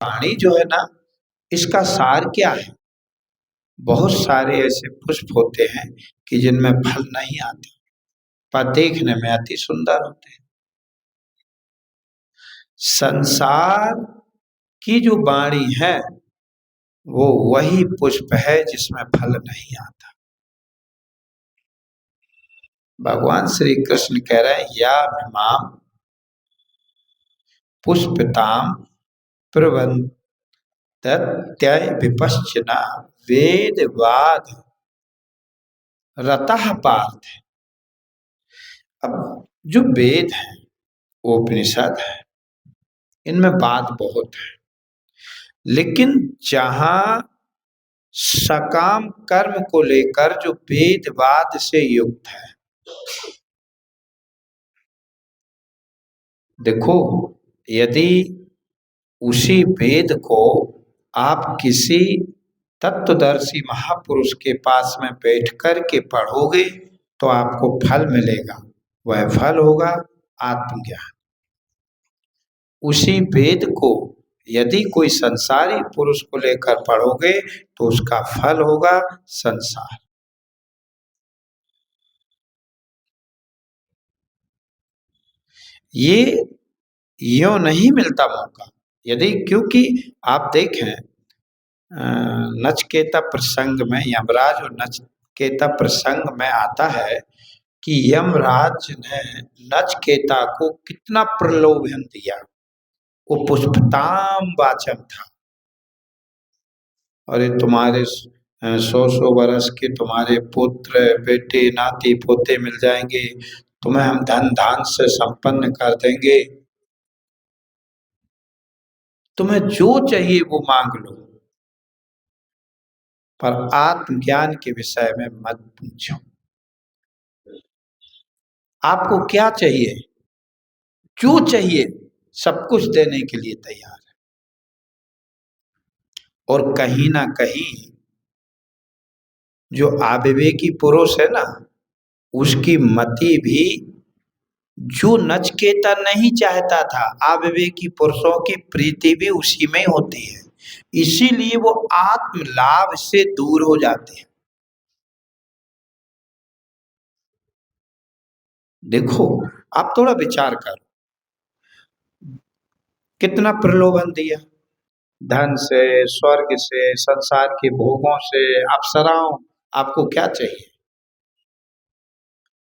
वाणी जो है ना, इसका सार क्या है? बहुत सारे ऐसे पुष्प होते हैं कि जिनमें फल नहीं आते, पर देखने में अति सुंदर होते हैं। संसार की जो वाणी है वो वही पुष्प है जिसमें फल नहीं आता। भगवान श्री कृष्ण कह रहे हैं, या इमाम पुष्पताम प्रवंदत्य विपश्चिना वेदवाद रतः पार्थ। अब जो वेद है, उपनिषद है, इनमें बात बहुत है, लेकिन जहां सकाम कर्म को लेकर जो वेदवाद से युक्त है, देखो यदि उसी वेद को आप किसी तत्वदर्शी महापुरुष के पास में बैठ कर के पढ़ोगे तो आपको फल मिलेगा। वह फल होगा आत्मज्ञान। उसी वेद को यदि कोई संसारी पुरुष को लेकर पढ़ोगे तो उसका फल होगा संसार। ये यूं नहीं मिलता मौका। यदि क्योंकि आप देखें नचकेता प्रसंग में, यमराज और नचकेता प्रसंग में आता है कि यमराज ने नचकेता को कितना प्रलोभन दिया। वो पुष्पताम वाचन था, अरे तुम्हारे 100 वर्ष के तुम्हारे पुत्र बेटे नाती पोते मिल जाएंगे, तुम्हें हम धन धान से संपन्न कर देंगे, तुम्हें जो चाहिए वो मांग लो, पर आत्मज्ञान के विषय में मत पूछो। आपको क्या चाहिए? जो चाहिए सब कुछ देने के लिए तैयार है। और कहीं ना कहीं जो अविवेकी पुरुष है ना, उसकी मति भी जो नचकेता नहीं चाहता था, अविवेकी पुरुषों की प्रीति भी उसी में होती है, इसीलिए वो आत्म लाभ से दूर हो जाते हैं। देखो आप थोड़ा विचार करो, कितना प्रलोभन दिया, धन से, स्वर्ग से, संसार के भोगों से, अप्सराओं, आपको क्या चाहिए?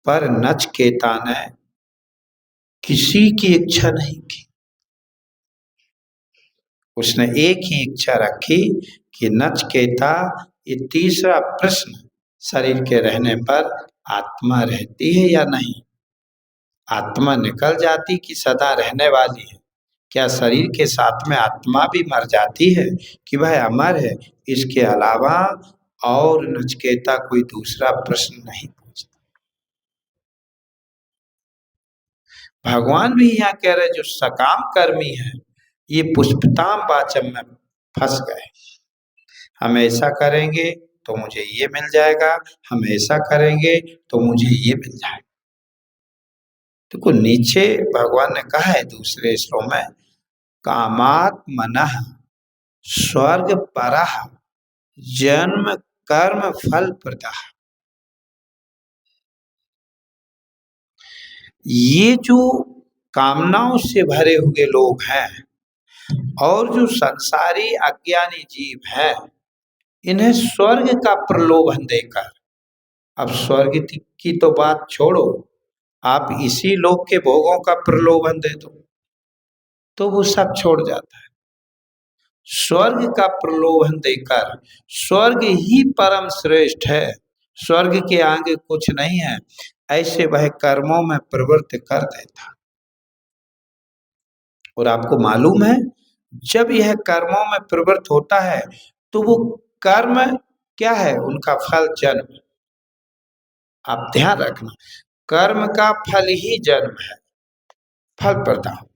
पर नचकेता ने किसी की इच्छा नहीं की। उसने एक ही इच्छा रखी कि नचकेता, ये तीसरा प्रश्न, शरीर के रहने पर आत्मा रहती है या नहीं? आत्मा निकल जाती कि सदा रहने वाली है? क्या शरीर के साथ में आत्मा भी मर जाती है कि वह अमर है? इसके अलावा और नचकेता कोई दूसरा प्रश्न नहीं पूछता। भगवान भी यहाँ कह रहे जो सकाम कर्मी है, ये पुष्पताम वाचम में फंस गए। हम ऐसा करेंगे तो मुझे ये मिल जाएगा, हम ऐसा करेंगे तो मुझे ये मिल जाएगा। देखो नीचे भगवान ने कहा है दूसरे श्लोक में, कामात् मनः स्वर्ग परः जन्म कर्म फल प्रदः। ये जो कामनाओं से भरे हुए लोग हैं और जो संसारी अज्ञानी जीव हैं, इन्हें स्वर्ग का प्रलोभन देकर, अब स्वर्ग की तो बात छोड़ो, आप इसी लोक के भोगों का प्रलोभन दे दो तो वो सब छोड़ जाता है। स्वर्ग का प्रलोभन देकर, स्वर्ग ही परम श्रेष्ठ है, स्वर्ग के आगे कुछ नहीं है, ऐसे वह कर्मों में प्रवृत्त कर देता। और आपको मालूम है, जब यह कर्मों में प्रवृत्त होता है तो वो कर्म क्या है? उनका फल जन्म। आप ध्यान रखना, कर्म का फल ही जन्म है, फल प्रदान।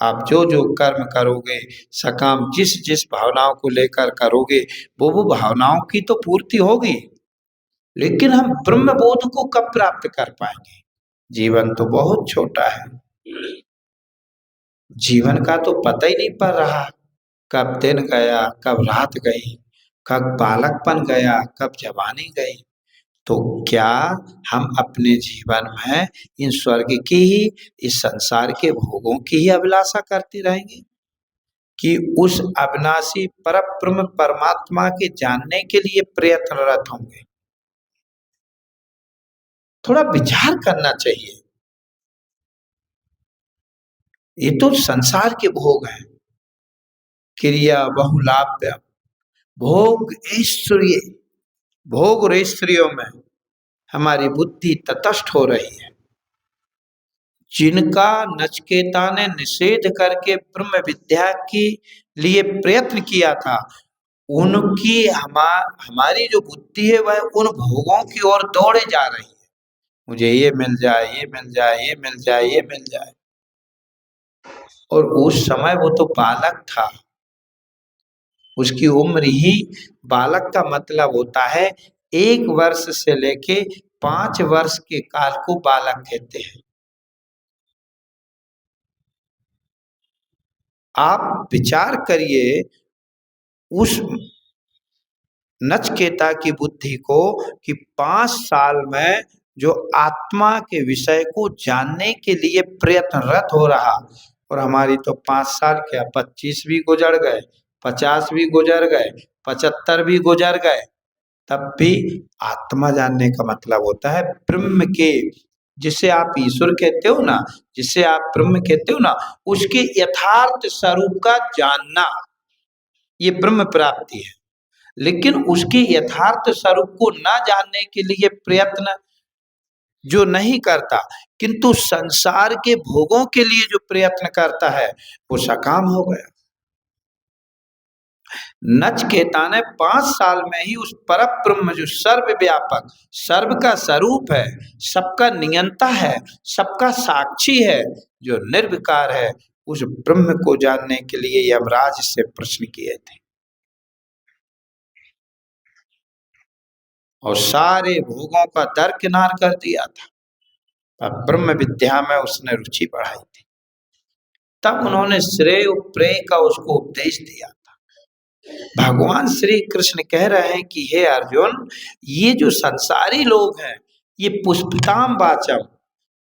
आप जो जो कर्म करोगे, सकाम जिस जिस भावनाओं को लेकर करोगे, वो भावनाओं की तो पूर्ति होगी, लेकिन हम ब्रह्म बोध को कब प्राप्त कर पाएंगे? जीवन तो बहुत छोटा है, जीवन का तो पता ही नहीं पड़ रहा। कब दिन गया, कब रात गई, कब बालकपन गया, कब जवानी गई। तो क्या हम अपने जीवन में इन स्वर्ग की ही, इस संसार के भोगों की ही अभिलाषा करते रहेंगे कि उस अविनाशी परब्रह्म परमात्मा के जानने के लिए प्रयत्नरत होंगे? थोड़ा विचार करना चाहिए। ये तो संसार के भोग हैं, क्रिया बहुलाभ्य भोग ऐश्वर्य, भोग और ऐश्वर्यों में हमारी बुद्धि तटस्थ हो रही है। जिनका नचिकेता ने निषेध करके ब्रह्म विद्या के लिए प्रयत्न किया था, उनकी हमारी जो बुद्धि है वह उन भोगों की ओर दौड़े जा रही है। मुझे ये मिल जाए, ये मिल जाए, ये मिल जाए, ये मिल जाए। और उस समय वो तो बालक था, उसकी उम्र ही, बालक का मतलब होता है 1 वर्ष से लेके 5 वर्ष के काल को बालक कहते हैं। आप विचार करिए उस नचिकेता की बुद्धि को कि 5 साल में जो आत्मा के विषय को जानने के लिए प्रयत्नरत हो रहा, और हमारी तो 5 साल क्या 25 भी गुजर गए, 50 भी गुजर गए, 75 भी गुजर गए, तब भी आत्मा जानने का मतलब होता है ब्रह्म के, जिसे आप ईश्वर कहते हो ना, जिसे आप ब्रह्म कहते हो ना, उसके यथार्थ स्वरूप का जानना, ये ब्रह्म प्राप्ति है। लेकिन उसके यथार्थ स्वरूप को न जानने के लिए प्रयत्न जो नहीं करता, किंतु संसार के भोगों के लिए जो प्रयत्न करता है, वो सकाम हो गया। नचिकेता ने 5 साल में ही उस परम ब्रह्म जो सर्वव्यापक, सर्व का स्वरूप है, सबका नियंता है, सबका साक्षी है, जो निर्विकार है, उस ब्रह्म को जानने के लिए यमराज से प्रश्न किए थे। और सारे भोगों का दरकिनार कर दिया था, पर ब्रह्म विद्या में उसने रुचि बढ़ाई थी। तब उन्होंने श्रेय और प्रेय का उसको उपदेश दिया था। भगवान श्री कृष्ण कह रहे हैं कि हे अर्जुन, ये जो संसारी लोग हैं, ये पुष्पताम वाचम,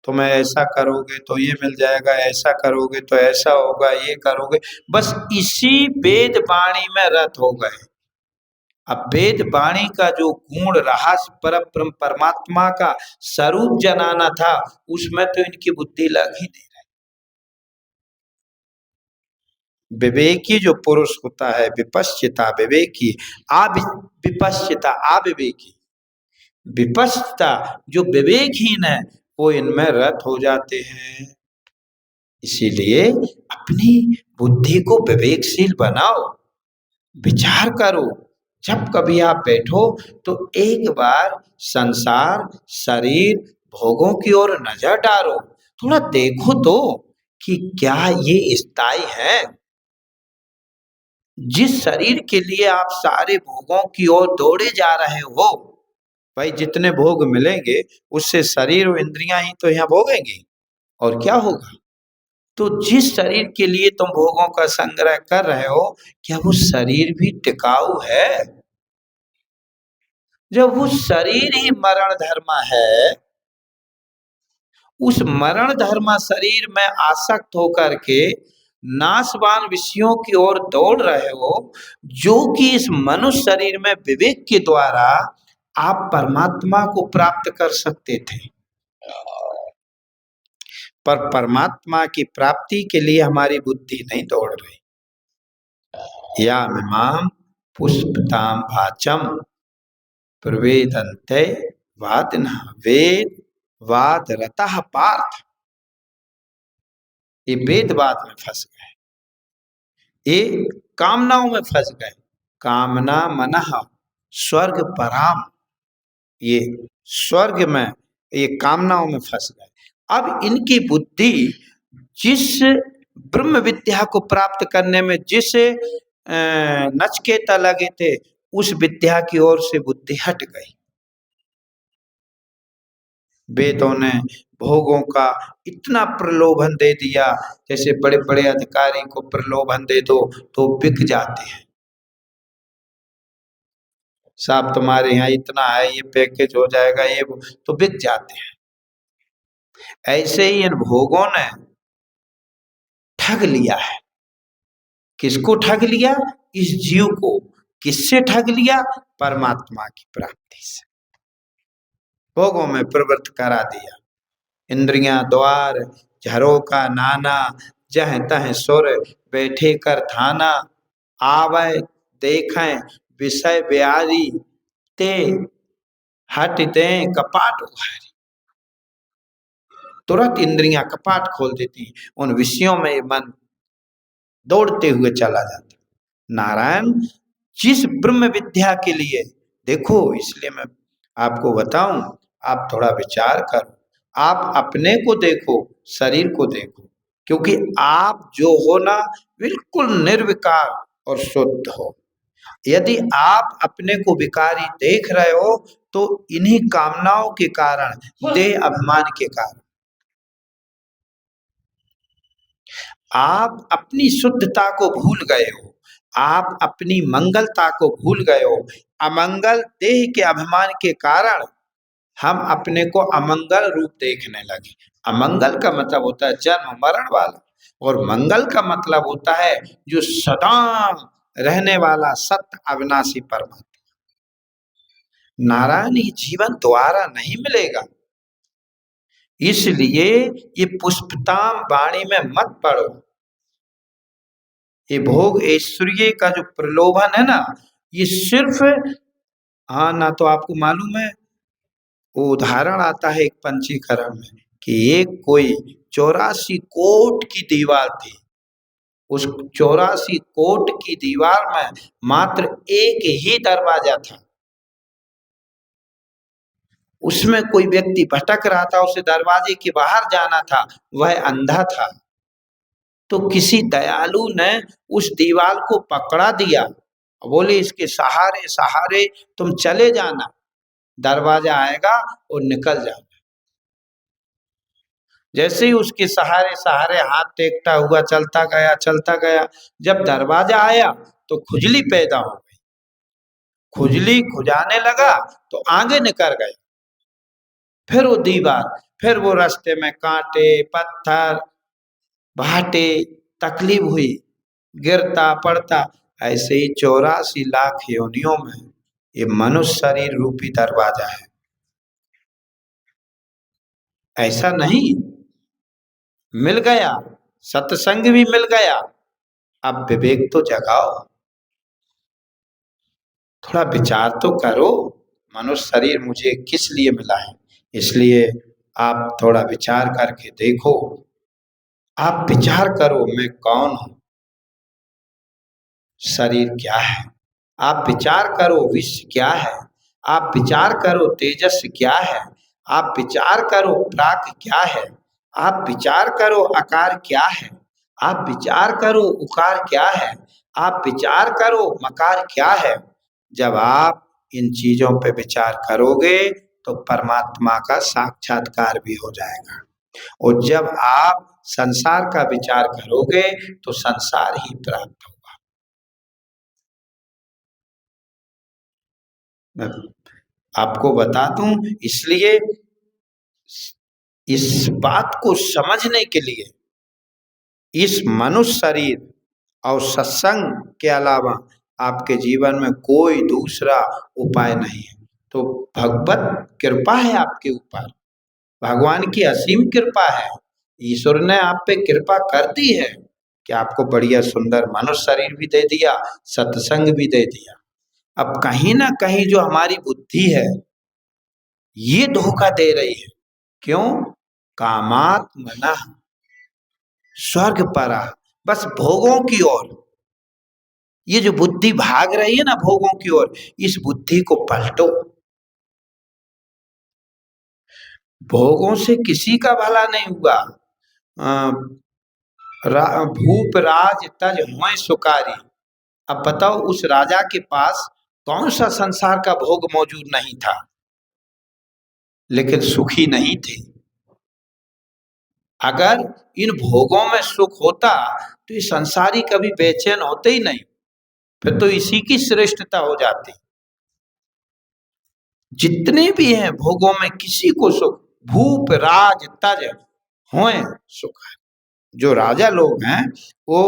तुम ऐसा करोगे तो ये मिल जाएगा, ऐसा करोगे तो ऐसा होगा, ये करोगे, बस इसी वेद वाणी में रत हो गए। अब वेद वाणी का जो गुण रहस्य परब्रह्म परमात्मा का स्वरूप जनाना था, उसमें तो इनकी बुद्धि लग ही नहीं रही। विवेकी जो पुरुष होता है, विपश्चिता विवेकी, विपश्चिता अविवेकी, विपश्चिता जो विवेकहीन है, वो इनमें रत हो जाते हैं। इसीलिए अपनी बुद्धि को विवेकशील बनाओ, विचार करो। जब कभी आप बैठो तो एक बार संसार, शरीर, भोगों की ओर नजर डालो, थोड़ा देखो तो कि क्या ये स्थायी है। जिस शरीर के लिए आप सारे भोगों की ओर दौड़े जा रहे हो, भाई जितने भोग मिलेंगे उससे शरीर और इंद्रियां ही तो यहाँ भोगेंगी, और क्या होगा। तो जिस शरीर के लिए तुम भोगों का संग्रह कर रहे हो, क्या वो शरीर भी टिकाऊ है? जब वो शरीर ही मरण धर्म है, उस मरण धर्म शरीर में आसक्त होकर के नाशवान विषयों की ओर दौड़ रहे हो, जो कि इस मनुष्य शरीर में विवेक के द्वारा आप परमात्मा को प्राप्त कर सकते थे, पर परमात्मा की प्राप्ति के लिए हमारी बुद्धि नहीं दौड़ रही। या मिमाम पुष्पताम वाचम प्रवेदन्ते वादिनः वेद वाद रतः पार्थ। ये वेदवाद में फंस गए, ये कामनाओं में फंस गए। कामना मनः स्वर्ग पराम, ये स्वर्ग में, ये कामनाओं में फंस गए। अब इनकी बुद्धि जिस ब्रह्म विद्या को प्राप्त करने में जिस नचिकेता लगे थे, उस विद्या की ओर से बुद्धि हट गई। वेदों ने भोगों का इतना प्रलोभन दे दिया, जैसे बड़े बड़े अधिकारी को प्रलोभन दे दो तो बिक जाते हैं। साहब तुम्हारे यहाँ इतना है, ये पैकेज हो जाएगा, ये तो बिक जाते हैं। ऐसे ही इन भोगों ने ठग लिया है। किसको ठग लिया? इस जीव को। किससे ठग लिया? परमात्मा की प्राप्ति से। भोगों में प्रवृत्त करा दिया। इंद्रियां द्वार झरोका नाना, जह तह सुर बैठे कर थाना, आवे देखें विषय ब्यारी, ते हट दे कपाट उघारी। तुरंत इंद्रियां कपाट खोल देती, उन विषयों में मन दौड़ते हुए चला जाता। नारायण जिस ब्रह्म विद्या के लिए, देखो इसलिए मैं आपको बताऊं, आप थोड़ा विचार करो, आप अपने को देखो, शरीर को देखो, क्योंकि आप जो हो ना बिल्कुल निर्विकार और शुद्ध हो। यदि आप अपने को विकारी देख रहे हो तो इन्हीं कामनाओं के कारण, देह अभिमान के कारण। आप अपनी शुद्धता को भूल गए हो, आप अपनी मंगलता को भूल गए हो। अमंगल देह के अभिमान के कारण हम अपने को अमंगल रूप देखने लगे। अमंगल का मतलब होता है जन्म मरण वाला, और मंगल का मतलब होता है जो सदा रहने वाला सत्य अविनाशी परमात्मा। नारायण ये जीवन दोबारा नहीं मिलेगा, इसलिए ये पुष्पताम वाणी में मत पड़ो। ये भोग ऐश्वर्य का जो प्रलोभन है ना, ये सिर्फ, हाँ ना, तो आपको मालूम है वो उदाहरण आता है एक पंचीकरण में कि एक कोई 84 कोट की दीवार थी। उस 84 कोट की दीवार में मात्र एक ही दरवाजा था। उसमें कोई व्यक्ति भटक रहा था, उसे दरवाजे के बाहर जाना था, वह अंधा था। तो किसी दयालु ने उस दीवार को पकड़ा दिया, बोले इसके सहारे सहारे तुम चले जाना, दरवाजा आएगा और निकल जाओ। जैसे ही उसके सहारे सहारे हाथ टेकता हुआ चलता गया चलता गया, जब दरवाजा आया तो खुजली पैदा हो गई। खुजली खुजाने लगा तो आगे निकल गए। फिर वो दीवार, फिर वो रास्ते में कांटे पत्थर भाटे, तकलीफ हुई, गिरता पड़ता। ऐसे ही 84 लाख योनियों में ये मनुष्य शरीर रूपी दरवाजा है। ऐसा नहीं, मिल गया, सत्संग भी मिल गया, अब विवेक तो जगाओ, थोड़ा विचार तो करो, मनुष्य शरीर मुझे किस लिए मिला है। इसलिए आप थोड़ा विचार करके देखो, आप विचार करो मैं कौन हूं, शरीर क्या है। आप विचार करो विश्व क्या है, आप विचार करो तेजस क्या है, आप विचार करो प्राक क्या है, आप विचार करो आकार क्या है, आप विचार करो उकार क्या है, आप विचार करो मकार क्या है। जब आप इन चीजों पे विचार करोगे तो परमात्मा का साक्षात्कार भी हो जाएगा, और जब आप संसार का विचार करोगे तो संसार ही प्राप्त होगा। मैं आपको बता दूं, इसलिए इस बात को समझने के लिए इस मनुष्य शरीर और सत्संग के अलावा आपके जीवन में कोई दूसरा उपाय नहीं है। तो भगवत कृपा है आपके ऊपर, भगवान की असीम कृपा है, ईश्वर ने आप पे कृपा कर दी है कि आपको बढ़िया सुंदर मनुष्य शरीर भी दे दिया, सत्संग भी दे दिया। अब कहीं ना कहीं जो हमारी बुद्धि है ये धोखा दे रही है। क्यों? कामात मना स्वर्ग परा, बस भोगों की ओर ये जो बुद्धि भाग रही है ना भोगों की ओर, इस बुद्धि को पलटो। भोगों से किसी का भला नहीं हुआ। भूप राज तज हुए सुकारी। अब बताओ उस राजा के पास कौन सा संसार का भोग मौजूद नहीं था, लेकिन सुखी नहीं थे। अगर इन भोगों में सुख होता तो ये संसारी कभी बेचैन होते ही नहीं, फिर तो इसी की श्रेष्ठता हो जाती। जितने भी हैं भोगों में किसी को सुख, भूप राज तज होए सुख। जो राजा लोग हैं वो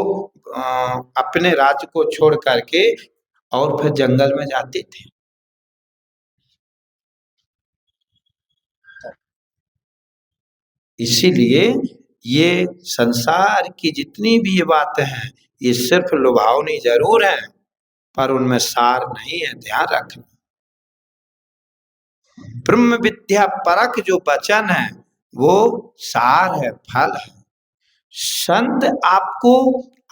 अपने राज्य को छोड़ करके और फिर जंगल में जाते थे। इसीलिए ये संसार की जितनी भी ये बातें हैं ये सिर्फ लुभावनी जरूर है, पर उनमें सार नहीं है, ध्यान रखना। ब्रह्म विद्या परक जो वचन है वो सार है, फल है। संत आपको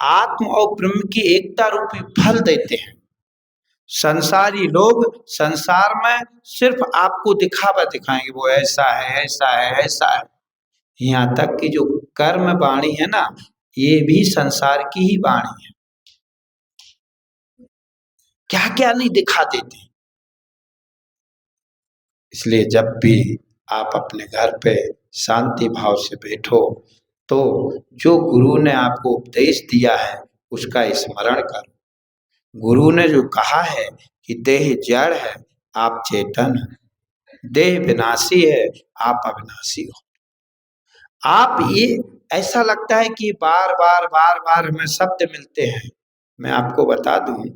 आत्म और ब्रह्म की एकता रूपी फल देते हैं। संसारी लोग संसार में सिर्फ आपको दिखावा दिखाएंगे, वो ऐसा है ऐसा है ऐसा है। यहाँ तक कि जो कर्म वाणी है ना, ये भी संसार की ही वाणी है। क्या क्या नहीं दिखा देते। इसलिए जब भी आप अपने घर पे शांति भाव से बैठो तो जो गुरु ने आपको उपदेश दिया है उसका स्मरण करो। गुरु ने जो कहा है कि देह जड़ है, आप चेतन है, देह विनाशी है, आप अविनाशी हो। आप ये ऐसा लगता है कि बार बार बार बार हमें शब्द मिलते हैं। मैं आपको बता दूं,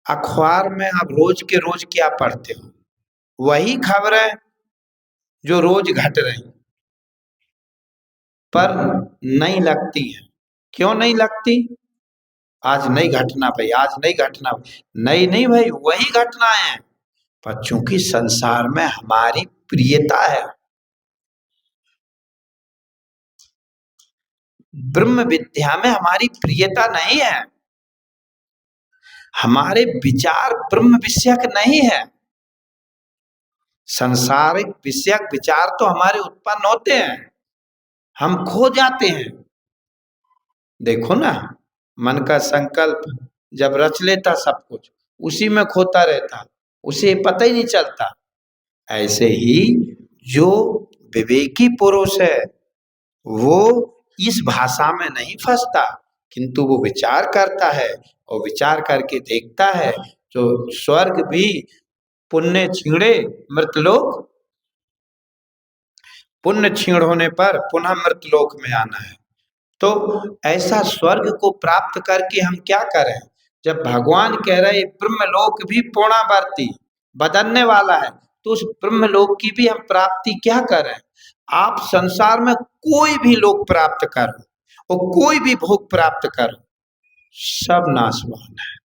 अखबार में आप रोज के रोज क्या पढ़ते हो, वही खबरें जो रोज घट रही पर नहीं लगती है। क्यों नहीं लगती? आज नई घटना भाई, आज नई घटना। नई नहीं भाई, वही घटनाएं हैं, पर चूंकि संसार में हमारी प्रियता है। ब्रह्म विद्या में हमारी प्रियता नहीं है, हमारे विचार ब्रह्म विषयक नहीं है। संसारिक विषयक विचार तो हमारे उत्पन्न होते हैं, हम खो जाते हैं। देखो ना, मन का संकल्प जब रच लेता सब कुछ उसी में खोता रहता, उसे पता ही नहीं चलता। ऐसे ही जो विवेकी पुरुष है वो इस भाषा में नहीं फंसता, किंतु वो विचार करता है और विचार करके देखता है जो स्वर्ग भी पुण्य छीणे मृतलोक, पुण्य क्षीण होने पर पुनः मृतलोक में आना है। तो ऐसा स्वर्ग को प्राप्त करके हम क्या करें? जब भगवान कह रहे ब्रह्मलोक भी पूर्णावर्ती बदलने वाला है, तो उस ब्रह्मलोक की भी हम प्राप्ति क्या करें? आप संसार में कोई भी लोक प्राप्त करो और कोई भी भोग प्राप्त करो, सब नाशवान है।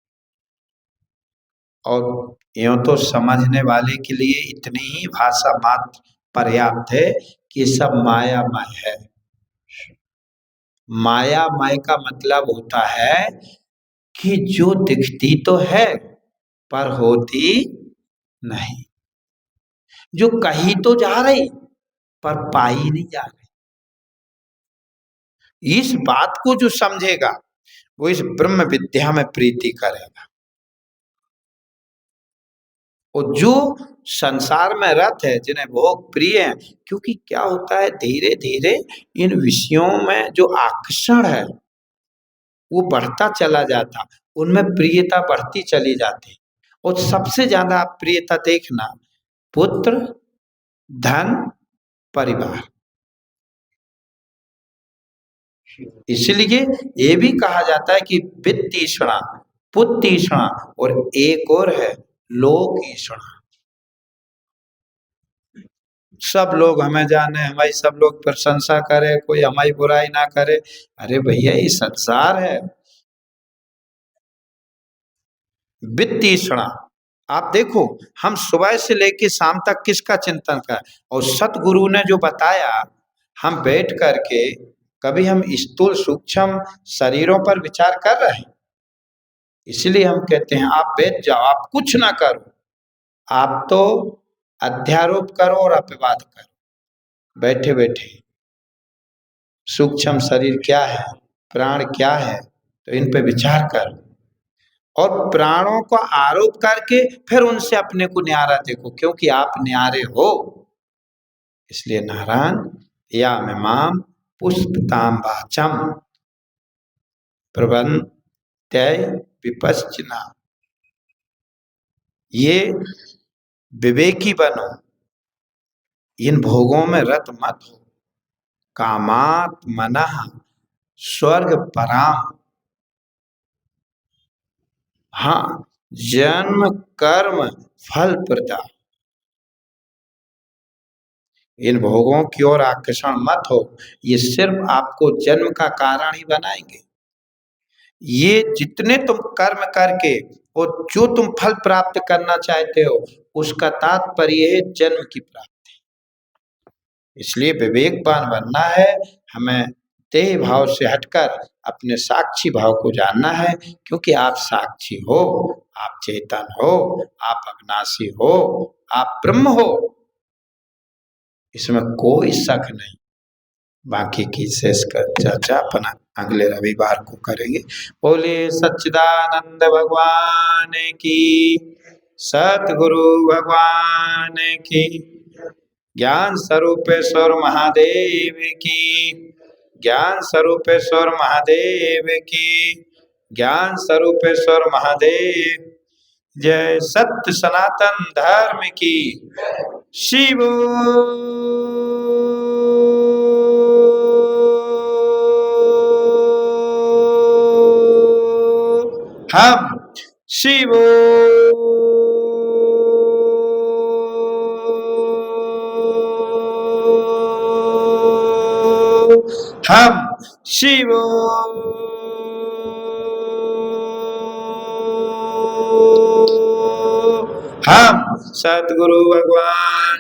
और यूं तो समझने वाले के लिए इतनी ही भाषा मात्र पर्याप्त है कि सब मायामय है। मायामय का मतलब होता है कि जो दिखती तो है पर होती नहीं, जो कही तो जा रही पर पाई नहीं जा रही। इस बात को जो समझेगा वो इस ब्रह्म विद्या में प्रीति करेगा। और जो संसार में रत है, जिन्हें भोग प्रिय है, क्योंकि क्या होता है धीरे धीरे इन विषयों में जो आकर्षण है वो बढ़ता चला जाता, उनमें प्रियता बढ़ती चली जाती। और सबसे ज्यादा प्रियता देखना, पुत्र, धन, परिवार। इसलिए ये भी कहा जाता है कि वित्तीषणा, पुत्तीषणा और एक और है लोकीषणा। सब लोग हमें जाने, हमारी सब लोग प्रशंसा करे, कोई हमारी बुराई ना करे। अरे भैया ये संसार है। वित्तीषणा, आप देखो हम सुबह से लेके शाम तक किसका चिंतन कर, और सतगुरु ने जो बताया हम बैठ करके कभी हम स्थूल सूक्ष्म शरीरों पर विचार कर रहे हैं। इसलिए हम कहते हैं आप बैठ जाओ, आप कुछ ना करो, आप तो अध्यारोप करो और अपवाद करो। बैठे बैठे सूक्ष्म शरीर क्या है, प्राण क्या है, तो इन पे विचार कर, और प्राणों को आरोप करके फिर उनसे अपने को न्यारा देखो, क्योंकि आप न्यारे हो। इसलिए नारायण या में माम पुष्पताम्बाचम प्रबंधत्यै विपश्चिना। ये विवेकी बनो, इन भोगों में रत मत हो। कामात मनः स्वर्ग पराम। हाँ, जन्म कर्म फल प्रदा। इन भोगों की ओर आकर्षण मत हो, ये सिर्फ आपको जन्म का कारण ही बनाएंगे। ये जितने तुम कर्म करके और जो तुम फल प्राप्त करना चाहते हो, उसका तात्पर्य है जन्म की प्राप्ति। इसलिए विवेकवान बनना है, हमें देह भाव से हटकर अपने साक्षी भाव को जानना है, क्योंकि आप साक्षी हो, आप चेतन हो, आप अविनाशी हो, आप ब्रह्म हो, इसमें कोई शक नहीं। बाकी की शेष कर चर्चा अपना अगले रविवार को करेंगे। बोले सच्चिदानंद भगवान की, सतगुरु भगवान की, ज्ञान स्वरूपेश्वर महादेव की, ज्ञान स्वरूपेश्वर महादेव की, ज्ञान स्वरूपेश्वर महादेव। जय सत्य सनातन धर्म की। शिव हम शिव हम शिव हम सतगुरु भगवान